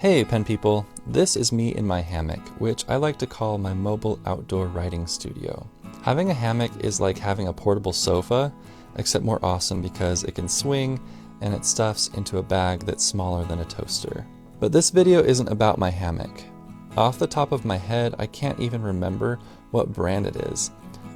Hey pen people, this is me in my hammock, which I like to call my mobile outdoor writing studio. Having a hammock is like having a portable sofa, except more awesome because it can swing and it stuffs into a bag that's smaller than a toaster. But this video isn't about my hammock. Off the top of my head, I can't even remember what brand it is.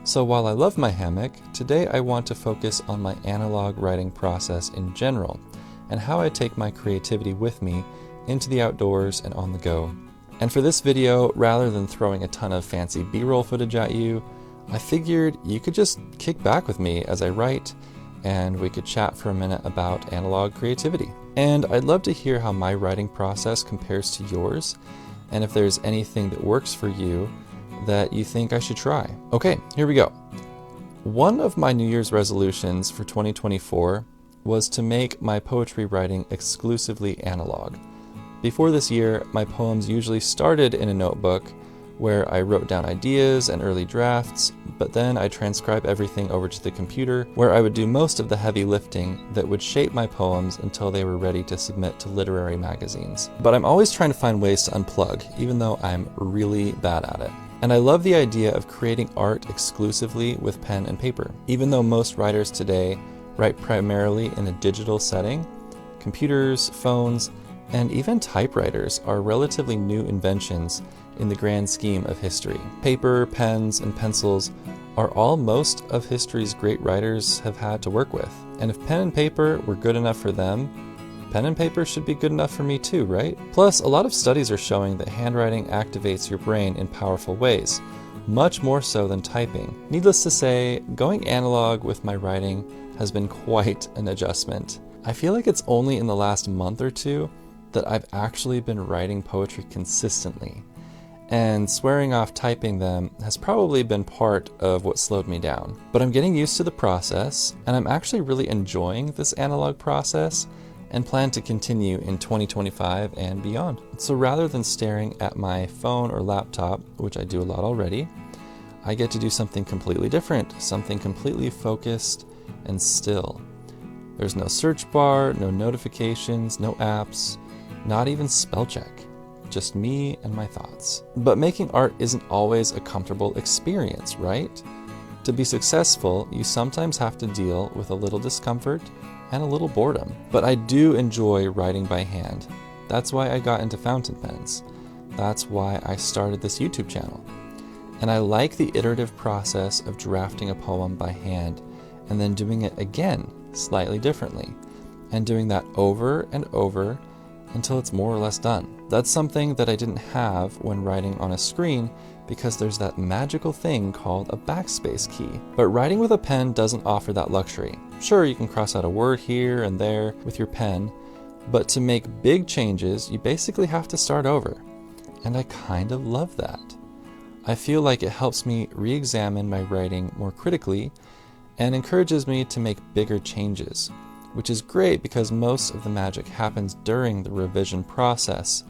So while I love my hammock, today I want to focus on my analog writing process in general, and how I take my creativity with me into the outdoors and on the go. And for this video, rather than throwing a ton of fancy B-roll footage at you, I figured you could just kick back with me as I write, and we could chat for a minute about analog creativity. And I'd love to hear how my writing process compares to yours, and if there's anything that works for you that you think I should try. Okay, here we go. One of my New Year's resolutions for 2024 was to make my poetry writing exclusively analog. Before this year, my poems usually started in a notebook where I wrote down ideas and early drafts, but then I transcribe everything over to the computer where I would do most of the heavy lifting that would shape my poems until they were ready to submit to literary magazines. But I'm always trying to find ways to unplug, even though I'm really bad at it. And I love the idea of creating art exclusively with pen and paper. Even though most writers today write primarily in a digital setting, computers, phones, and even typewriters are relatively new inventions in the grand scheme of history. Paper, pens, and pencils are all most of history's great writers have had to work with. And if pen and paper were good enough for them, pen and paper should be good enough for me too, right? Plus, a lot of studies are showing that handwriting activates your brain in powerful ways, much more so than typing. Needless to say, going analog with my writing has been quite an adjustment. I feel like it's only in the last month or two that I've actually been writing poetry consistently, and swearing off typing them has probably been part of what slowed me down. But I'm getting used to the process, and I'm actually really enjoying this analog process and plan to continue in 2025 and beyond. So rather than staring at my phone or laptop, which I do a lot already, I get to do something completely different, something completely focused and still. There's no search bar, no notifications, no apps, not even spell check, just me and my thoughts. But making art isn't always a comfortable experience, right? To be successful, you sometimes have to deal with a little discomfort and a little boredom. But I do enjoy writing by hand. That's why I got into fountain pens. That's why I started this YouTube channel. And I like the iterative process of drafting a poem by hand and then doing it again, slightly differently, and doing that over and over until it's more or less done. That's something that I didn't have when writing on a screen because there's that magical thing called a backspace key. But writing with a pen doesn't offer that luxury. Sure, you can cross out a word here and there with your pen, but to make big changes, you basically have to start over. And I kind of love that. I feel like it helps me re-examine my writing more critically and encourages me to make bigger changes, which is great because most of the magic happens during the revision process.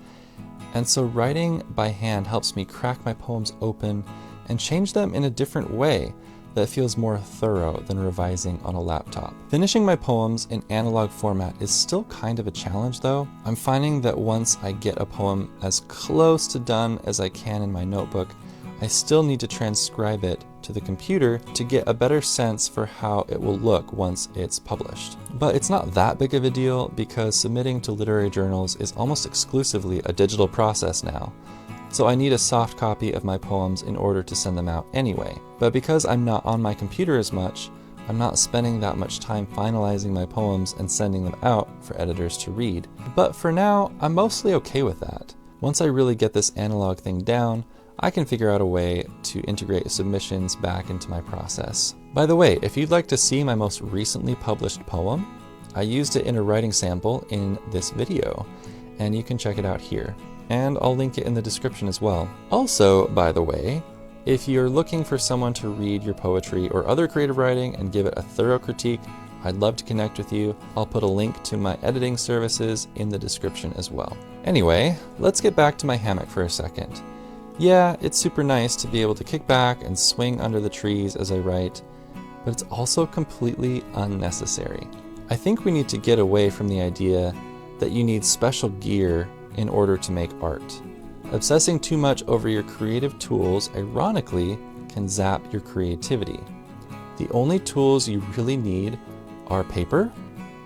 And so writing by hand helps me crack my poems open and change them in a different way that feels more thorough than revising on a laptop. Finishing my poems in analog format is still kind of a challenge though. I'm finding that once I get a poem as close to done as I can in my notebook, I still need to transcribe it to the computer to get a better sense for how it will look once it's published. But it's not that big of a deal because submitting to literary journals is almost exclusively a digital process now. So I need a soft copy of my poems in order to send them out anyway. But because I'm not on my computer as much, I'm not spending that much time finalizing my poems and sending them out for editors to read. But for now, I'm mostly okay with that. Once I really get this analog thing down, I can figure out a way to integrate submissions back into my process. By the way, if you'd like to see my most recently published poem, I used it in a writing sample in this video, and you can check it out here. And I'll link it in the description as well. Also, by the way, if you're looking for someone to read your poetry or other creative writing and give it a thorough critique, I'd love to connect with you. I'll put a link to my editing services in the description as well. Anyway, let's get back to my hammock for a second. Yeah, it's super nice to be able to kick back and swing under the trees as I write, but it's also completely unnecessary. I think we need to get away from the idea that you need special gear in order to make art. Obsessing too much over your creative tools, ironically, can zap your creativity. The only tools you really need are paper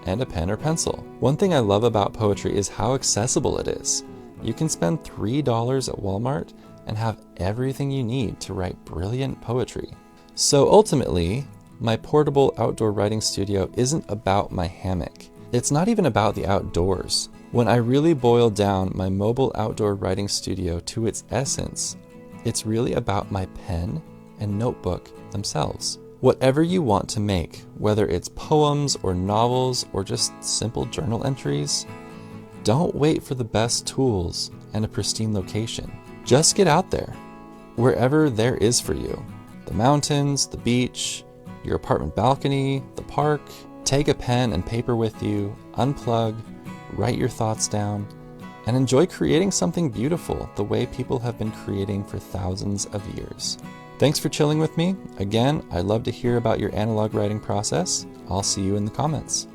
and a pen or pencil. One thing I love about poetry is how accessible it is. You can spend $3 at Walmart and have everything you need to write brilliant poetry. So ultimately, my portable outdoor writing studio isn't about my hammock. It's not even about the outdoors. When I really boil down my mobile outdoor writing studio to its essence, it's really about my pen and notebook themselves. Whatever you want to make, whether it's poems or novels or just simple journal entries, don't wait for the best tools and a pristine location. Just get out there, wherever there is for you. The mountains, the beach, your apartment balcony, the park. Take a pen and paper with you, unplug, write your thoughts down, and enjoy creating something beautiful the way people have been creating for thousands of years. Thanks for chilling with me. Again, I'd love to hear about your analog writing process. I'll see you in the comments.